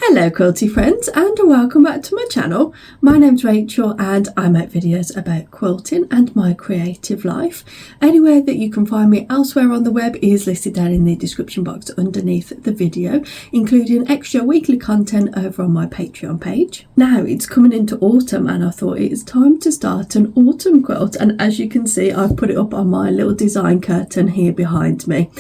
Hello quilty friends and welcome back to my channel. My name's Rachel and I make videos about quilting and my creative life. Anywhere that you can find me elsewhere on the web is listed down in the description box underneath the video, including extra weekly content over on my Patreon page. Now it's coming into autumn and I thought it is time to start an autumn quilt, and as you can see I've put it up on my little design curtain here behind me.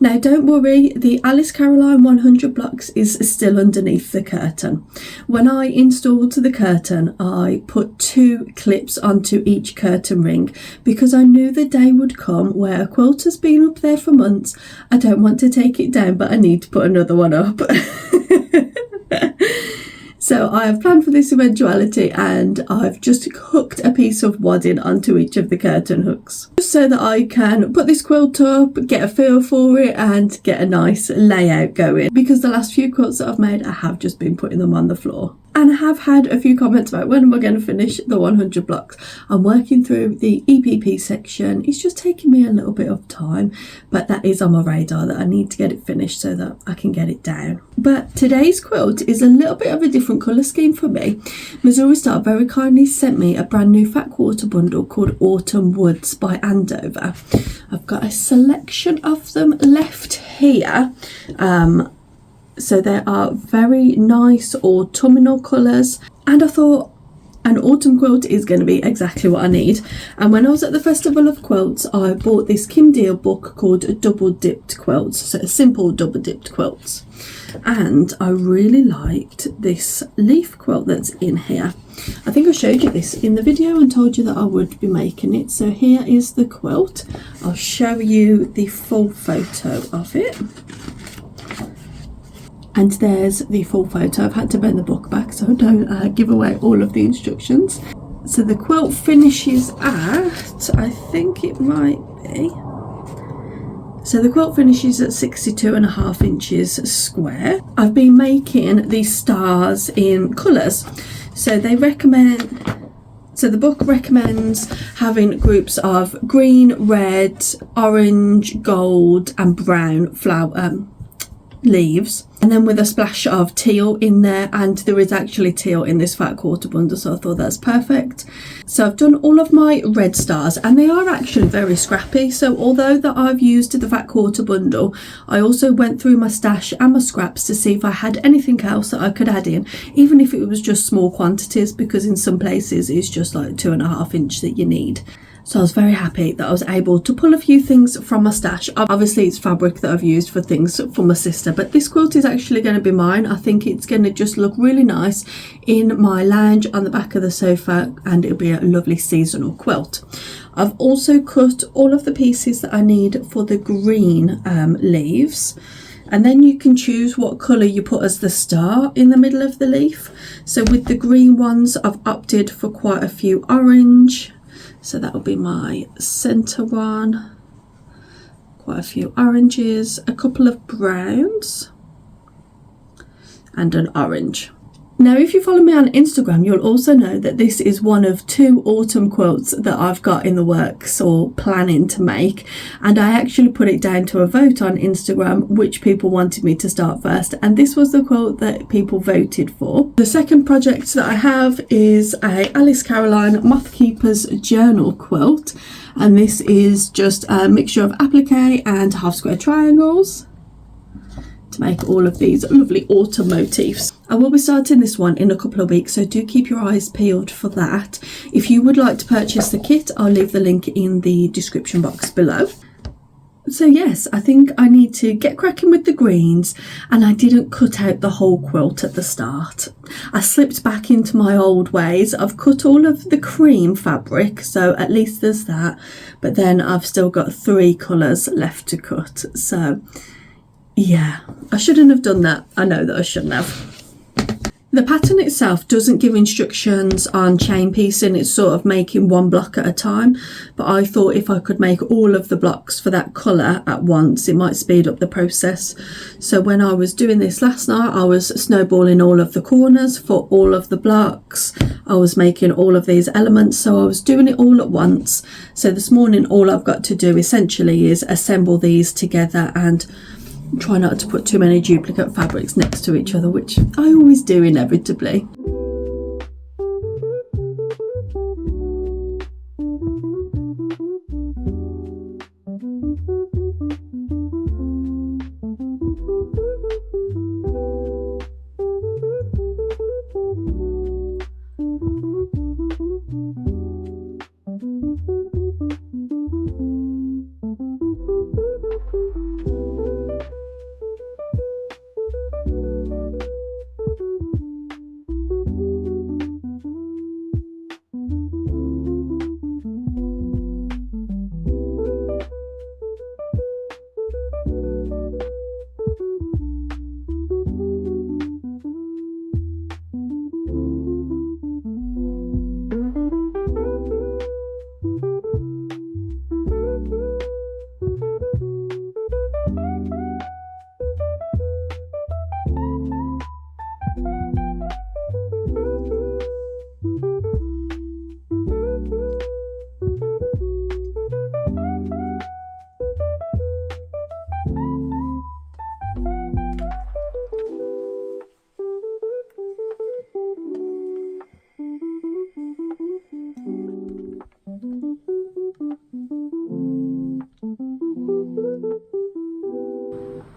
Now don't worry, the Alice Caroline 100 blocks is still underneath the curtain. When I installed the curtain I put 2 clips onto each curtain ring because I knew the day would come where a quilt has been up there for months. I don't want to take it down, but I need to put another one up. So I have planned for this eventuality and I've just hooked a piece of wadding onto each of the curtain hooks, just so that I can put this quilt up, get a feel for it and get a nice layout going, because the last few quilts that I've made I have just been putting them on the floor. And I have had a few comments about when am I going to finish the 100 blocks. I'm working through the EPP section. It's just taking me a little bit of time, but that is on my radar that I need to get it finished so that I can get it down. But today's quilt is a little bit of a different colour scheme for me. Missouri Star very kindly sent me a brand new fat quarter bundle called Autumn Woods by Andover. I've got a selection of them left here. So they are very nice autumnal colours, and I thought an autumn quilt is going to be exactly what I need. And when I was at the Festival of Quilts I bought this Diehl book called Double Dipped Quilts, so simple double dipped quilts, and I really liked this leaf quilt that's in here. I think I showed you this in the video and told you that I would be making it. So here is the quilt. I'll show you the full photo of it. And there's the full photo. I've had to bend the book back so I don't give away all of the instructions. So the quilt finishes at, I think it might be, so the quilt finishes at 62.5 inches square. I've been making these stars in colours. So they recommend, so the book recommends having groups of green, red, orange, gold and brown flower leaves, and then with a splash of teal in there, and there is actually teal in this fat quarter bundle, so I thought that's perfect. So I've done all of my red stars and they are actually very scrappy. So although that I've used the fat quarter bundle, I also went through my stash and my scraps to see if I had anything else that I could add in, even if it was just small quantities, because in some places it's just like 2.5 inch that you need. So I was very happy that I was able to pull a few things from my stash. Obviously it's fabric that I've used for things for my sister, but this quilt is actually going to be mine. I think it's going to just look really nice in my lounge on the back of the sofa, and it'll be a lovely seasonal quilt. I've also cut all of the pieces that I need for the green leaves. And then you can choose what colour you put as the star in the middle of the leaf. So with the green ones I've opted for quite a few orange. So that will be my centre one, quite a few oranges, a couple of browns and an orange. Now if you follow me on Instagram you'll also know that this is one of 2 autumn quilts that I've got in the works or planning to make, and I actually put it down to a vote on Instagram which people wanted me to start first, and this was the quilt that people voted for. The second project that I have is a Alice Caroline Moth Keeper's Journal quilt, and this is just a mixture of applique and half square triangles to make all of these lovely autumn motifs. I will be starting this one in a couple of weeks, so do keep your eyes peeled for that. If you would like to purchase the kit I'll leave the link in the description box below. So yes, I think I need to get cracking with the greens, and I didn't cut out the whole quilt at the start. I slipped back into my old ways. I've cut all of the cream fabric, so at least there's that, but then I've still got 3 colours left to cut. So yeah, I shouldn't have done that. I know that I shouldn't have. The pattern itself doesn't give instructions on chain piecing, it's sort of making one block at a time, but I thought if I could make all of the blocks for that colour at once it might speed up the process. So when I was doing this last night I was snowballing all of the corners for all of the blocks. I was making all of these elements, so I was doing it all at once. So this morning all I've got to do essentially is assemble these together and Try not to put too many duplicate fabrics next to each other, which I always do inevitably.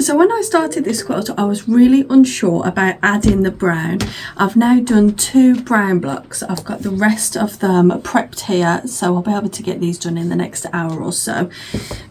So when I started this quilt, I was really unsure about adding the brown. I've now done 2 brown blocks. I've got the rest of them prepped here, so I'll be able to get these done in the next hour or so.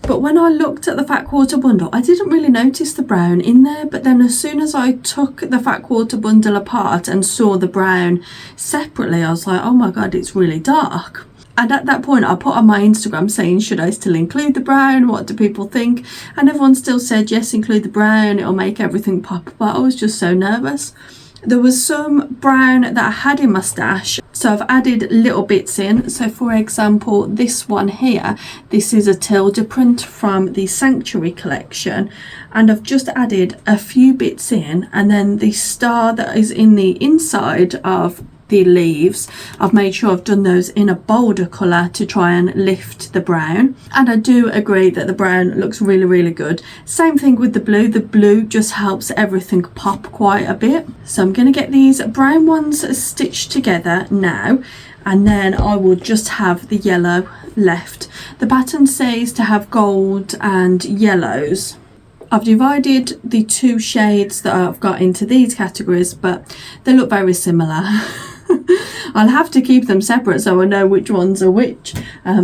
But when I looked at the fat quarter bundle, I didn't really notice the brown in there, but then as soon as I took the fat quarter bundle apart and saw the brown separately, I was like, oh my god, it's really dark. And at that point I put on my Instagram saying, should I still include the brown? What do people think? And everyone still said, yes, include the brown, it'll make everything pop. But I was just so nervous. There was some brown that I had in my stash, so I've added little bits in. So for example, this one here, this is a teal print from the Sanctuary collection, and I've just added a few bits in, and then the star that is in the inside of the leaves, I've made sure I've done those in a bolder colour to try and lift the brown. And I do agree that the brown looks really, really good. Same thing with the blue just helps everything pop quite a bit. So I'm going to get these brown ones stitched together now, and then I will just have the yellow left. The pattern says to have gold and yellows. I've divided the 2 shades that I've got into these categories, but they look very similar. I'll have to keep them separate so I know which ones are which,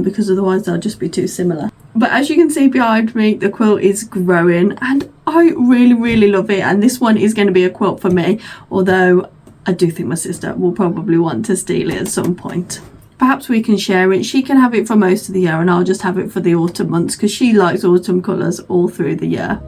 because otherwise they'll just be too similar. But as you can see behind me, the quilt is growing and I really, really love it. And this one is going to be a quilt for me, although I do think my sister will probably want to steal it at some point. Perhaps we can share it. She can have it for most of the year and I'll just have it for the autumn months, because she likes autumn colours all through the year.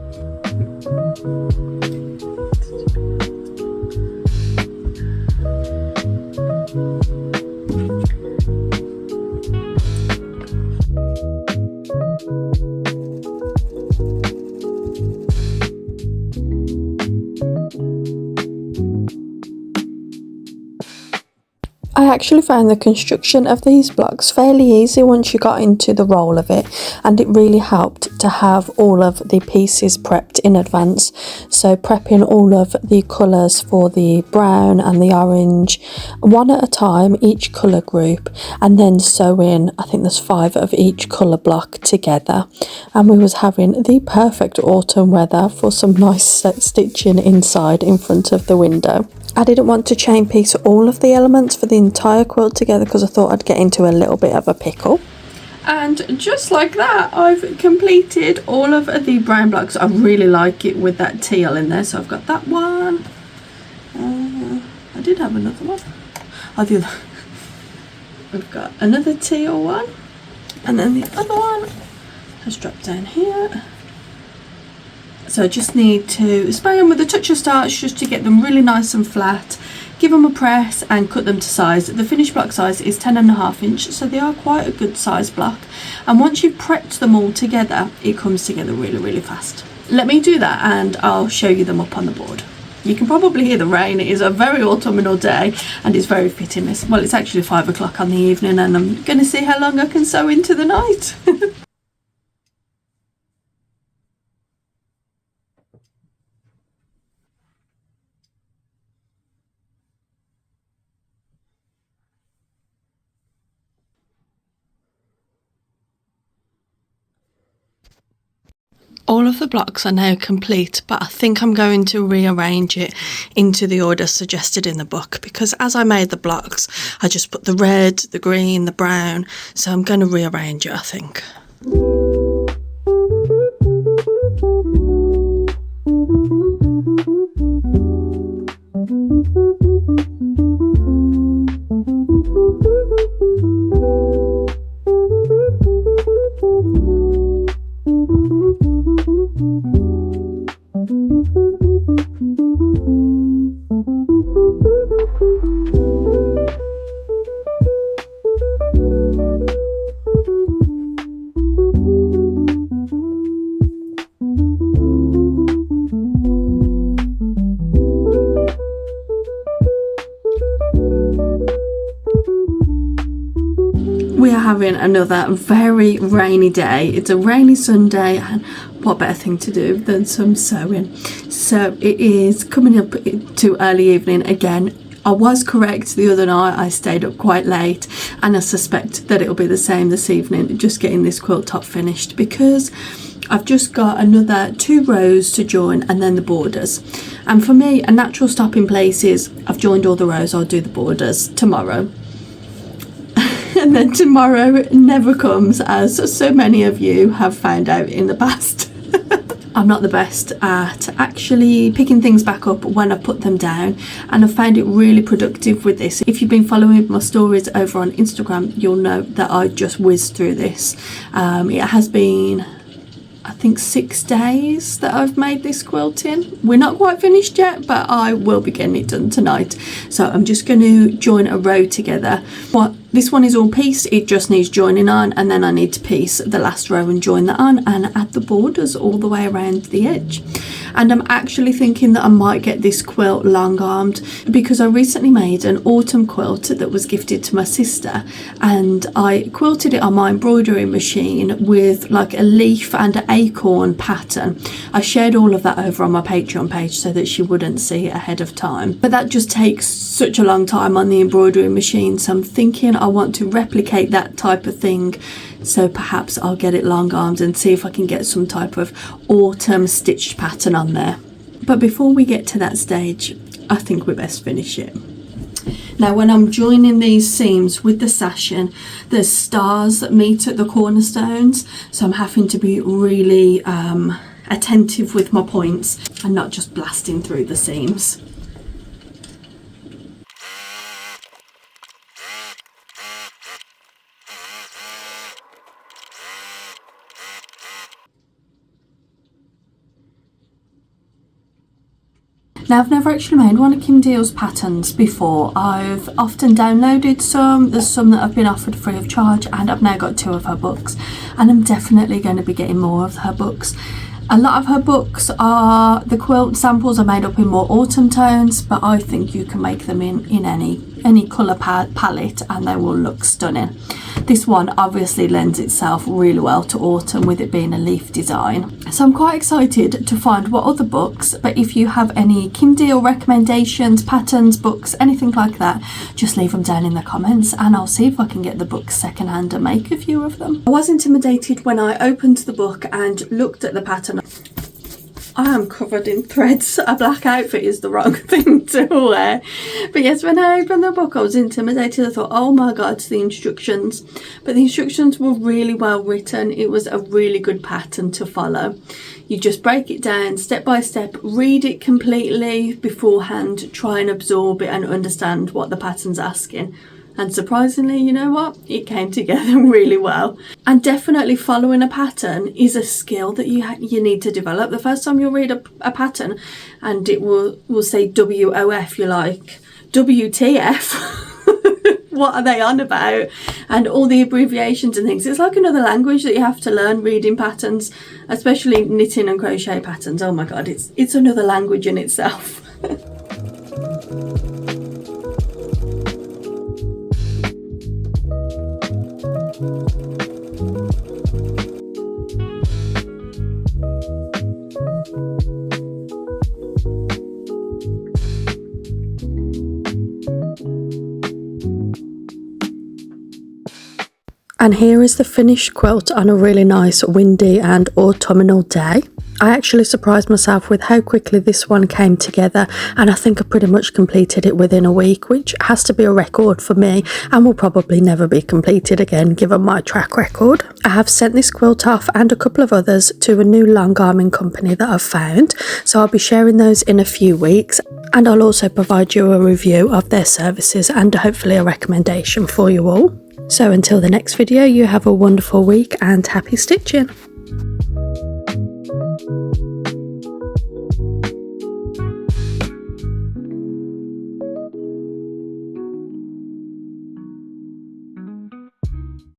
I actually found the construction of these blocks fairly easy once you got into the roll of it, and it really helped to have all of the pieces prepped in advance. So prepping all of the colours for the brown and the orange one at a time, each colour group, and then sewing, I think there's 5 of each colour block together. And we was having the perfect autumn weather for some nice stitching inside in front of the window. I didn't want to chain piece all of the elements for the entire quilt together because I thought I'd get into a little bit of a pickle. And just like that, I've completed all of the brown blocks. I really like it with that teal in there, so I've got that one. I did have another one. We've got another teal one, and then the other one has dropped down here. So I just need to spray them with a touch of starch just to get them really nice and flat, give them a press and cut them to size. The finished block size is 10.5 inch, so they are quite a good size block. And once you've prepped them all together, it comes together really, really fast. Let me do that and I'll show you them up on the board. You can probably hear the rain. It is a very autumnal day and it's very fitting. Well, it's actually 5 o'clock on the evening and I'm going to see how long I can sew into the night. All of the blocks are now complete, but I think I'm going to rearrange it into the order suggested in the book, because as I made the blocks, I just put the red, the green, the brown, so I'm going to rearrange it, I think. We are having another very rainy day. It's a rainy Sunday, and what better thing to do than some sewing. So it is coming up to early evening again. I was correct the other night, I stayed up quite late, and I suspect that it'll be the same this evening, just getting this quilt top finished, because I've just got another 2 rows to join and then the borders. And for me, a natural stopping place is I've joined all the rows, I'll do the borders tomorrow. And then tomorrow never comes, as so many of you have found out in the past. I'm not the best at actually picking things back up when I put them down, and I've found it really productive with this. If you've been following my stories over on Instagram, you'll know that I just whizzed through this. It has been, I think, 6 days that I've made this quilting. We're not quite finished yet, but I will be getting it done tonight. So I'm just going to join a row together. This one is all pieced, it just needs joining on, and then I need to piece the last row and join that on and add the borders all the way around the edge. And I'm actually thinking that I might get this quilt long armed, because I recently made an autumn quilt that was gifted to my sister, and I quilted it on my embroidery machine with like a leaf and an acorn pattern. I shared all of that over on my Patreon page so that she wouldn't see it ahead of time, but that just takes such a long time on the embroidery machine, so I'm thinking I want to replicate that type of thing. So perhaps I'll get it long armed and see if I can get some type of autumn stitched pattern on there. But before we get to that stage, I think we best finish it. Now, when I'm joining these seams with the sashing, there's stars that meet at the cornerstones, so I'm having to be really attentive with my points and not just blasting through the seams. Now, I've never actually made one of Kim Diehl's patterns before. I've often downloaded some, there's some that have been offered free of charge, and I've now got 2 of her books, and I'm definitely going to be getting more of her books. A lot of her books are, the quilt samples are made up in more autumn tones, but I think you can make them in any colour palette and they will look stunning. This one obviously lends itself really well to autumn, with it being a leaf design. So I'm quite excited to find what other books, but if you have any Kim Diehl recommendations, patterns, books, anything like that, just leave them down in the comments and I'll see if I can get the books secondhand and make a few of them. I was intimidated when I opened the book and looked at the pattern. I am covered in threads. A black outfit is the wrong thing to wear. But yes, when I opened the book, I was intimidated. I thought, oh my God, the instructions. But the instructions were really well written. It was a really good pattern to follow. You just break it down step by step, read it completely beforehand, try and absorb it and understand what the pattern's asking. And surprisingly, you know what? It came together really well. And definitely following a pattern is a skill that you need to develop. The first time you'll read a pattern and it will say WOF, you're like, WTF? What are they on about? And all the abbreviations and things. It's like another language that you have to learn, reading patterns, especially knitting and crochet patterns. Oh my God, it's another language in itself. And here is the finished quilt on a really nice windy and autumnal day. I actually surprised myself with how quickly this one came together, and I think I pretty much completed it within a week, which has to be a record for me and will probably never be completed again given my track record. I have sent this quilt off and a couple of others to a new long arming company that I've found, so I'll be sharing those in a few weeks, and I'll also provide you a review of their services and hopefully a recommendation for you all. So until the next video, you have a wonderful week and happy stitching.